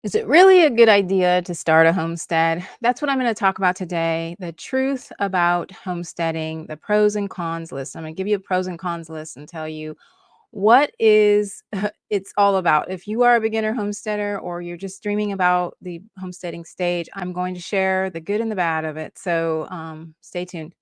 Is it really a good idea to start a homestead? That's what I'm going to talk about today. The truth about homesteading, the pros and cons list. I'm going to give you a pros and cons list and tell you what is it's all about. If you are a beginner homesteader or you're just dreaming about the homesteading stage, I'm going to share the good and the bad of it. So stay tuned.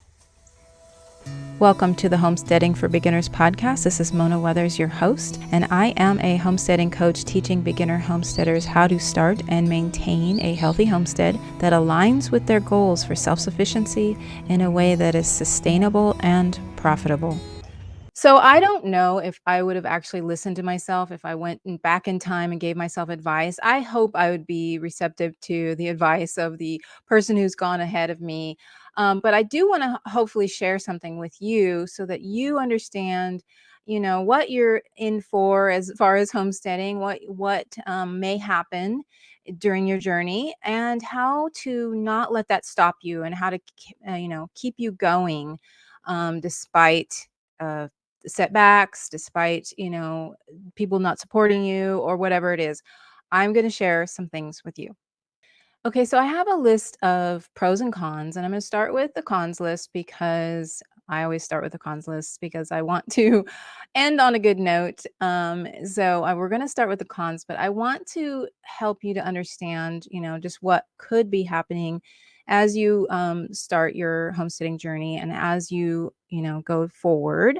Welcome to the Homesteading for Beginners podcast. This is Mona Weathers, your host, and I am a homesteading coach teaching beginner homesteaders how to start and maintain a healthy homestead that aligns with their goals for self-sufficiency in a way that is sustainable and profitable. So I don't know if I would have actually listened to myself if I went back in time and gave myself advice. I hope I would be receptive to the advice of the person who's gone ahead of me. But I do want to hopefully share something with you so that you understand, what you're in for as far as homesteading, what may happen during your journey, and how to not let that stop you, and how to keep you going despite. Uh, Setbacks, despite, people not supporting you or whatever it is. I'm going to share some things with you. Okay, so I have a list of pros and cons, and I'm going to start with the cons list because I always start with the cons list because I want to end on a good note. We're going to start with the cons, but I want to help you to understand, just what could be happening as you start your homesteading journey and as you go forward.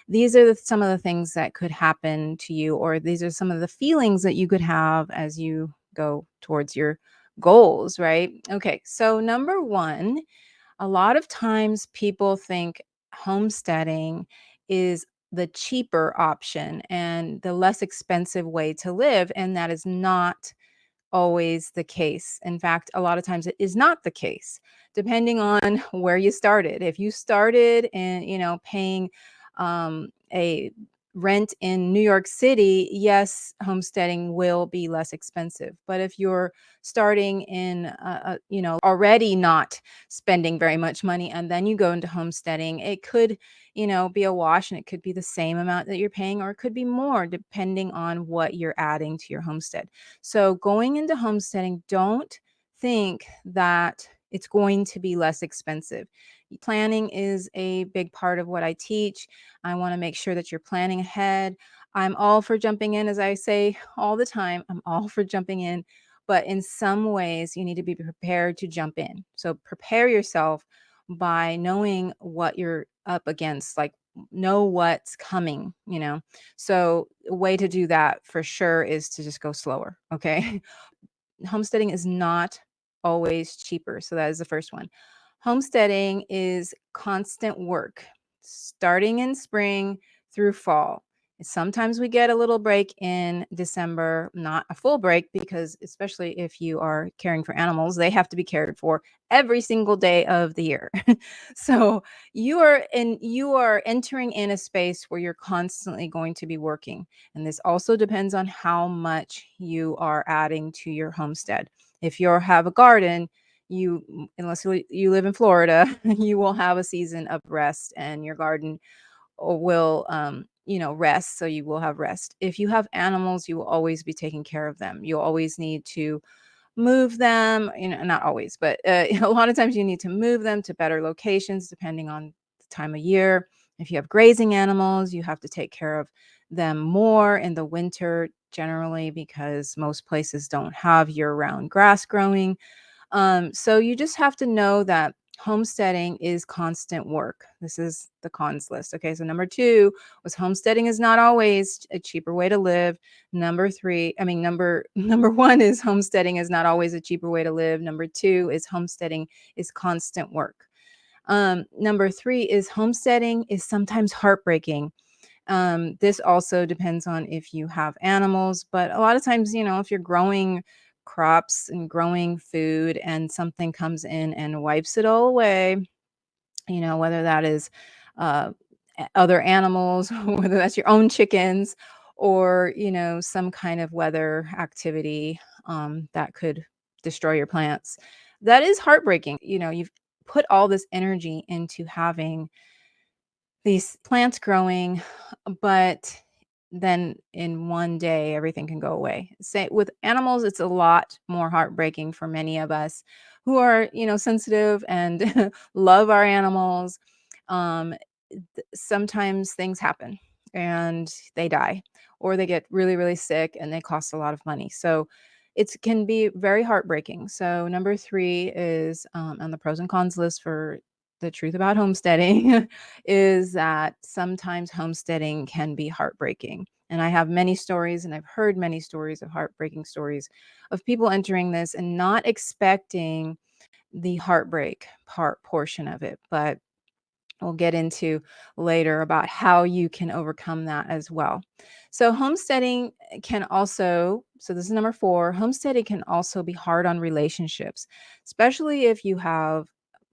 These are some of the things that could happen to you, or these are some of the feelings that you could have as you go towards your goals, right? Okay, so number one, a lot of times people think homesteading is the cheaper option and the less expensive way to live, and that is not always the case. In fact, a lot of times it is not the case, depending on where you started. If you started in, paying a rent in New York City, yes, homesteading will be less expensive. But if you're starting in, already not spending very much money, and then you go into homesteading, it could, be a wash, and it could be the same amount that you're paying, or it could be more, depending on what you're adding to your homestead. So going into homesteading, don't think that it's going to be less expensive. Planning is a big part of what I teach. I want to make sure that you're planning ahead. I'm all for jumping in, as I say all the time. I'm all for jumping in, but in some ways, you need to be prepared to jump in. So prepare yourself by knowing what you're up against, like know what's coming. So a way to do that for sure is to just go slower, okay? Homesteading is not always cheaper. So that is the first one. Homesteading is constant work, starting in spring through fall. Sometimes we get a little break in December, not a full break, because especially if you are caring for animals, they have to be cared for every single day of the year. So you are entering in a space where you're constantly going to be working. And this also depends on how much you are adding to your homestead. If you have a garden, unless you live in Florida, you will have a season of rest, and your garden will rest, so you will have rest. If you have animals, you will always be taking care of them. You'll always need to move them, not always, but a lot of times you need to move them to better locations depending on the time of year. If you have grazing animals, you have to take care of them more in the winter generally, because most places don't have year-round grass growing. So you just have to know that homesteading is constant work. This is the cons list. Okay, so number two was homesteading is not always a cheaper way to live. Number one is homesteading is not always a cheaper way to live. Number two is homesteading is constant work. Number three is homesteading is sometimes heartbreaking. This also depends on if you have animals, but a lot of times, if you're growing crops and growing food and something comes in and wipes it all away, whether that is uh, other animals, whether that's your own chickens, or, some kind of weather activity that could destroy your plants. That is heartbreaking. You've put all this energy into having these plants growing, but then in one day everything can go away. Say with animals, it's a lot more heartbreaking for many of us who are, sensitive and love our animals. Um, Sometimes things happen and they die, or they get really, really sick and they cost a lot of money. So it can be very heartbreaking. So number three is on the pros and cons list for the truth about homesteading is that sometimes homesteading can be heartbreaking. And I have many stories, and I've heard many stories of heartbreaking stories of people entering this and not expecting the heartbreak portion of it. But we'll get into later about how you can overcome that as well. So, homesteading can also, so this is number four, homesteading can also be hard on relationships, especially if you have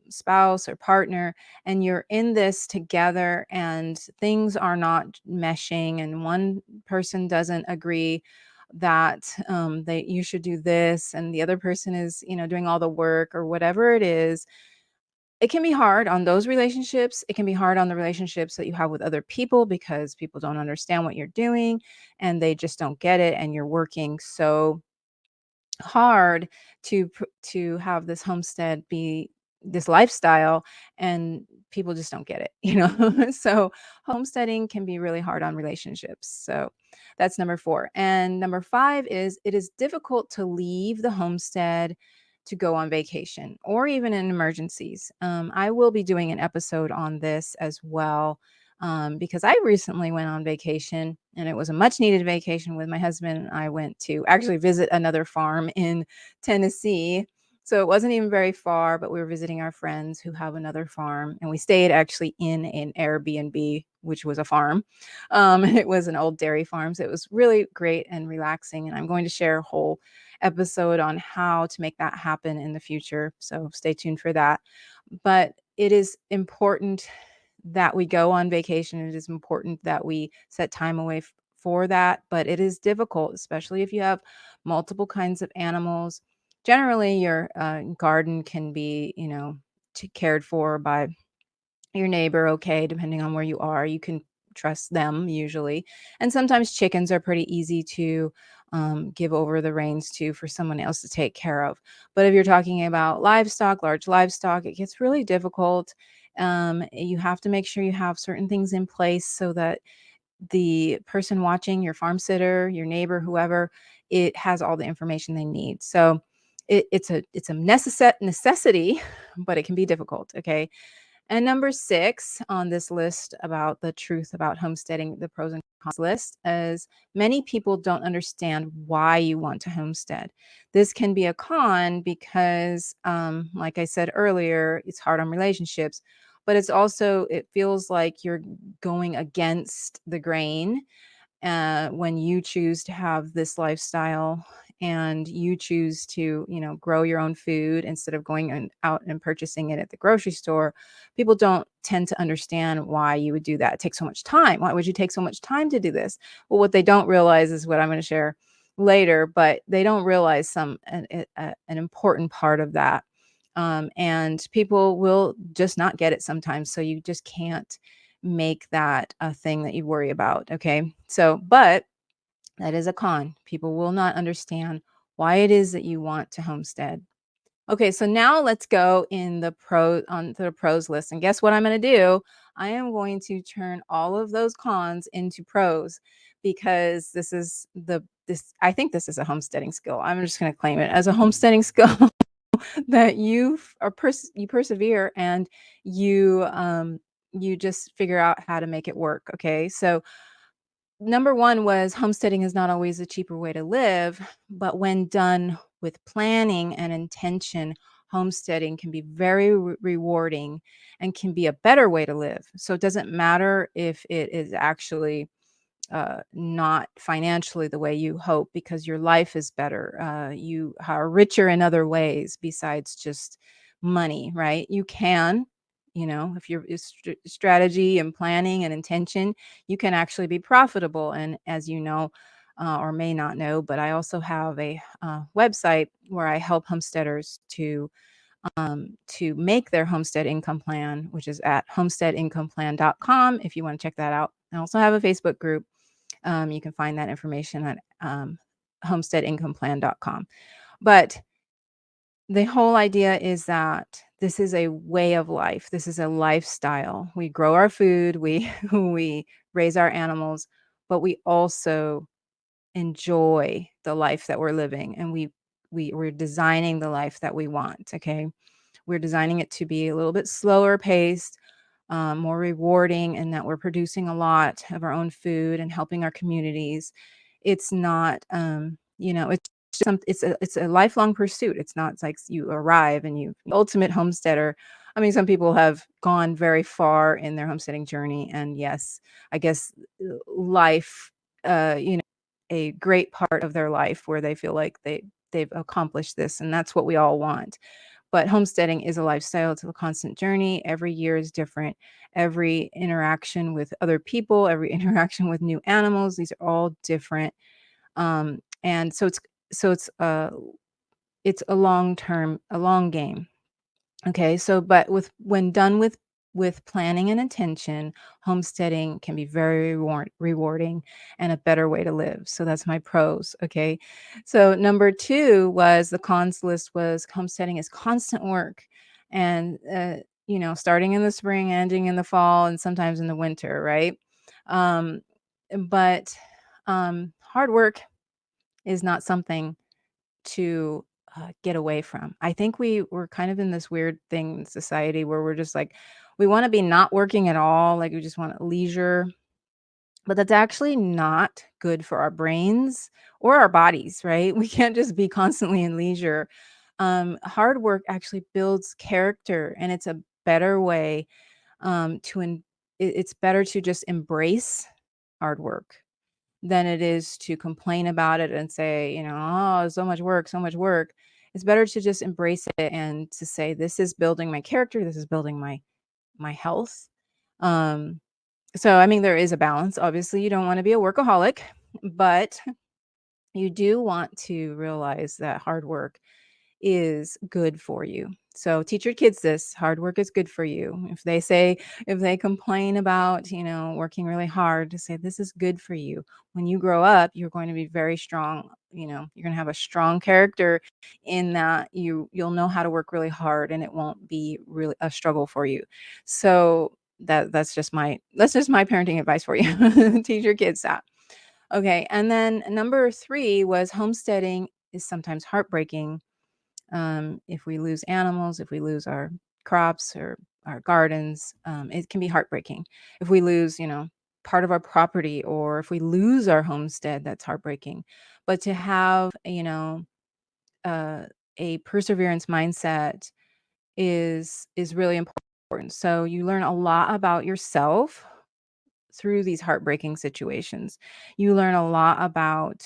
spouse or partner and you're in this together and things are not meshing and one person doesn't agree that that you should do this and the other person is doing all the work or whatever it is. It can be hard on those relationships. It can be hard on the relationships that you have with other people because people don't understand what you're doing and they just don't get it. And you're working so hard to have this homestead be this lifestyle, and people just don't get it. So homesteading can be really hard on relationships. So that's number four. And number five is it is difficult to leave the homestead to go on vacation or even in emergencies. I will be doing an episode on this as well, because I recently went on vacation and it was a much needed vacation with my husband. I went to actually visit another farm in Tennessee. So it wasn't even very far, but we were visiting our friends who have another farm. And we stayed actually in an Airbnb, which was a farm. It was an old dairy farm. So it was really great and relaxing. And I'm going to share a whole episode on how to make that happen in the future. So stay tuned for that. But it is important that we go on vacation. It is important that we set time away for that, but it is difficult, especially if you have multiple kinds of animals. Generally, your garden can be, cared for by your neighbor, okay, depending on where you are. You can trust them usually. And sometimes chickens are pretty easy to give over the reins to for someone else to take care of. But if you're talking about livestock, large livestock, it gets really difficult. You have to make sure you have certain things in place so that the person watching, your farm sitter, your neighbor, whoever, it has all the information they need. So it's a necessity, but it can be difficult. Okay. And number six on this list about the truth about homesteading, the pros and cons list, is many people don't understand why you want to homestead. This can be a con because, like I said earlier, it's hard on relationships, but it feels like you're going against the grain when you choose to have this lifestyle and you choose to grow your own food instead of going out and purchasing it at the grocery store. People don't tend to understand why you would do that. It takes so much time. Why would you take so much time to do this? Well, what they don't realize is what I'm going to share later, but they don't realize an important part of that. And people will just not get it sometimes, so you just can't make that a thing that you worry about. Okay. So, but that is a con. People will not understand why it is that you want to homestead. Okay. So now let's go in the on the pros list. And guess what I'm going to do? I am going to turn all of those cons into pros because I think this is a homesteading skill. I'm just going to claim it as a homesteading skill that you persevere and you just figure out how to make it work. Okay. So number one was homesteading is not always a cheaper way to live, but when done with planning and intention, homesteading can be very rewarding and can be a better way to live. So it doesn't matter if it is actually not financially the way you hope, because your life is better. You are richer in other ways besides just money, right? You can, if your strategy and planning and intention, you can actually be profitable. And as you know, or may not know, but I also have a website where I help homesteaders to make their homestead income plan, which is at homesteadincomeplan.com if you want to check that out. I also have a Facebook group You can find that information at homesteadincomeplan.com. But the whole idea is that this is a way of life. This is a lifestyle. We grow our food, we we raise our animals, but we also enjoy the life that we're living, and we're designing the life that we want, okay? We're designing it to be a little bit slower paced, more rewarding, and that we're producing a lot of our own food and helping our communities. It's not, it's it's a lifelong pursuit. It's not like you arrive and you ultimate homesteader. I mean, some people have gone very far in their homesteading journey, and yes, I guess life, a great part of their life where they feel like they've accomplished this, and that's what we all want. But homesteading is a lifestyle, it's a constant journey. Every year is different. Every interaction with other people, every interaction with new animals, these are all different. And so it's a long term, a long game. Okay, so but when done with planning and intention, homesteading can be very rewarding and a better way to live. So that's my pros. Okay, so number two was the cons list was homesteading is constant work, and starting in the spring, ending in the fall, and sometimes in the winter, right? Um, but hard work is not something to, get away from. I think we're kind of in this weird thing in society where we're just like, we wanna be not working at all, like, we just want leisure, but that's actually not good for our brains or our bodies, right? We can't just be constantly in leisure. Hard work actually builds character, and it's a better way, to it's better to just embrace hard work than it is to complain about it and say, "Oh, so much work, so much work." It's better to just embrace it and to say, "This is building my character, this is building my health." Um, so I mean, there is a balance. Obviously, you don't wanna be a workaholic, but you do want to realize that hard work is good for you. So teach your kids this, hard work is good for you. If they complain about, working really hard, to say this is good for you. When you grow up, you're going to be very strong, you're going to have a strong character in that you'll know how to work really hard and it won't be really a struggle for you. So that's just my parenting advice for you. Teach your kids that. Okay, and then number 3 was homesteading is sometimes heartbreaking if we lose animals, if we lose our crops or our gardens, it can be heartbreaking. If we lose, part of our property or if we lose our homestead, that's heartbreaking. But to have, uh, a perseverance mindset is really important. So you learn a lot about yourself through these heartbreaking situations. You learn a lot about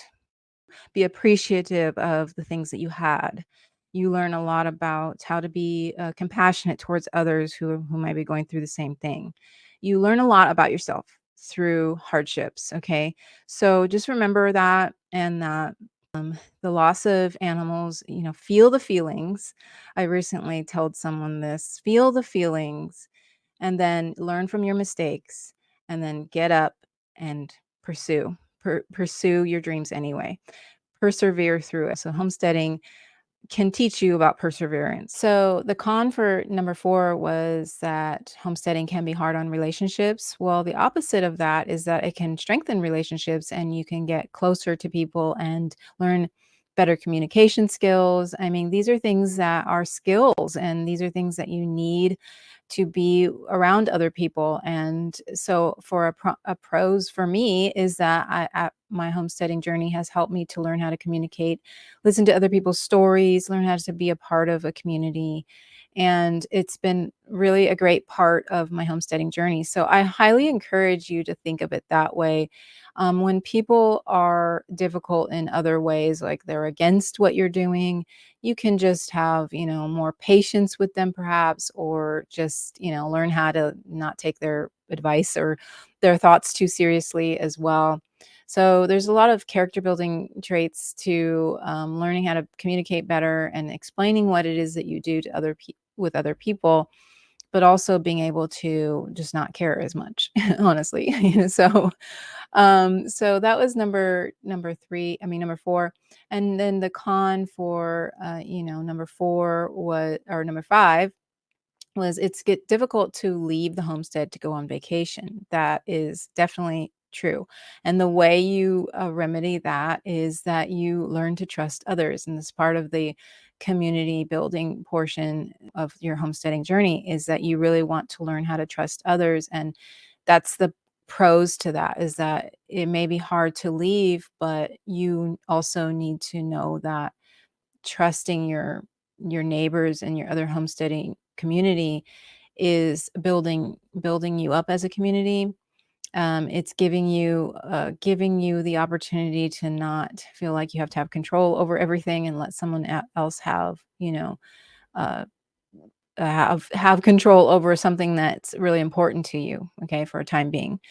be appreciative of the things that you had. You learn a lot about how to be compassionate towards others who might be going through the same thing. You learn a lot about yourself through hardships. Okay, so just remember that, and that the loss of animals. Feel the feelings. I recently told someone this: feel the feelings, and then learn from your mistakes, and then get up and pursue your dreams anyway. Persevere through it. So homesteading can teach you about perseverance. So the con for number 4 was that homesteading can be hard on relationships. Well, the opposite of that is that it can strengthen relationships and you can get closer to people and learn better communication skills. I mean, these are things that are skills, and these are things that you need to be around other people. And so for a pros for me is that my homesteading journey has helped me to learn how to communicate, listen to other people's stories, learn how to be a part of a community. And it's been really a great part of my homesteading journey. So I highly encourage you to think of it that way. When people are difficult in other ways, like they're against what you're doing, you can just have, more patience with them perhaps, or just, learn how to not take their advice or their thoughts too seriously as well. So there's a lot of character building traits to learning how to communicate better and explaining what it is that you do to with other people. but also being able to just not care as much, honestly. So that was number 3, I mean, number 4, and then the con for, number 4 was or number 5 was it's get difficult to leave the homestead to go on vacation. That is definitely true. And the way you remedy that is that you learn to trust others. And this part of the community building portion of your homesteading journey is that you really want to learn how to trust others. And that's the pros to that is that it may be hard to leave, but you also need to know that trusting your neighbors and your other homesteading community is building you up as a community. It's giving you the opportunity to not feel like you have to have control over everything and let someone else have uh, have control over something that's really important to you. Okay, for a time being.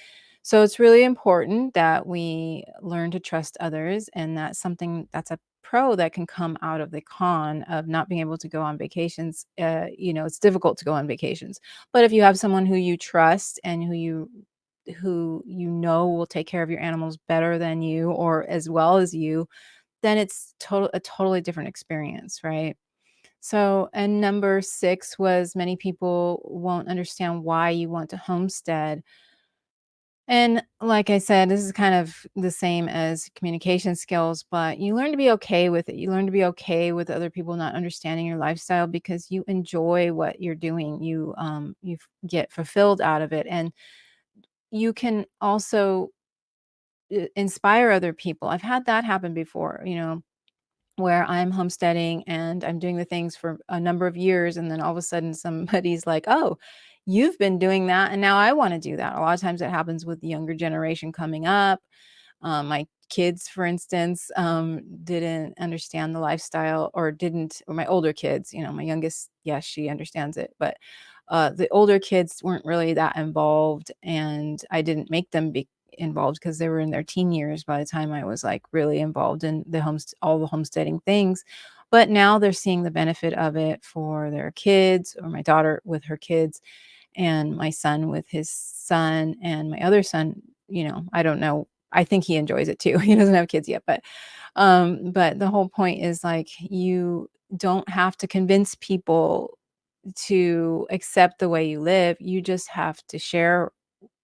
So it's really important that we learn to trust others, and that's something that's a pro that can come out of the con of not being able to go on vacations. It's difficult to go on vacations, but if you have someone who you trust and who you know will take care of your animals better than you or as well as you, then it's a totally different experience, right? So, and number 6 was many people won't understand why you want to homestead, and like I said, this is kind of the same as communication skills, but you learn to be okay with it. You learn to be okay with other people not understanding your lifestyle because you enjoy what you're doing. Get fulfilled out of it, and you can also inspire other people. I've had that happen before, where I'm homesteading and I'm doing the things for a number of years, and then all of a sudden somebody's like, "Oh, you've been doing that, and now I wanna do that." A lot of times it happens with the younger generation coming up. My kids, for instance, didn't understand the lifestyle or my older kids, my youngest, yes, she understands it, but the older kids weren't really that involved, and I didn't make them be involved because they were in their teen years by the time I was like really involved in all the homesteading things. But now they're seeing the benefit of it for their kids, or my daughter with her kids, and my son with his son, and my other son, I don't know. I think he enjoys it too. He doesn't have kids yet, but the whole point is like you don't have to convince people to accept the way you live. You just have to share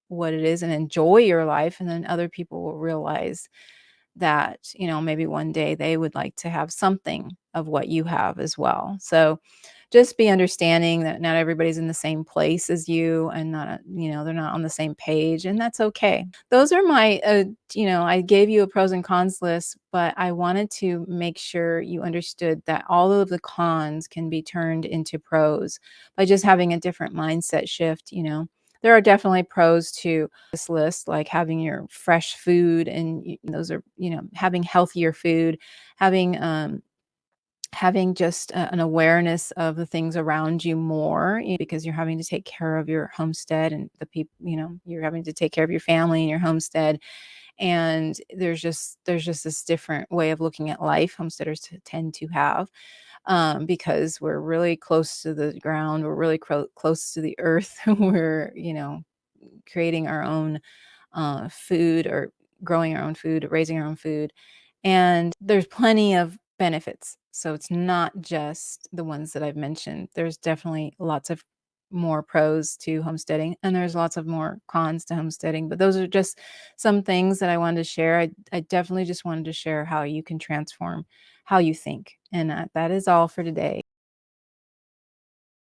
what it is and enjoy your life, and then other people will realize that, maybe one day they would like to have something of what you have as well. So just be understanding that not everybody's in the same place as you, and they're not on the same page, and that's okay. Those are I gave you a pros and cons list, but I wanted to make sure you understood that all of the cons can be turned into pros by just having a different mindset shift. There are definitely pros to this list, like having your fresh food, and those are, having healthier food, having having just an awareness of the things around you more, because you're having to take care of your homestead and the people, you're having to take care of your family and your homestead. And there's just this different way of looking at life homesteaders tend to have, because we're really close to the ground, we're really close to the earth. We're, creating our own food, or growing our own food, raising our own food. And there's plenty of benefits. So it's not just the ones that I've mentioned. There's definitely lots of more pros to homesteading, and there's lots of more cons to homesteading. But those are just some things that I wanted to share. I definitely just wanted to share how you can transform how you think. And that is all for today.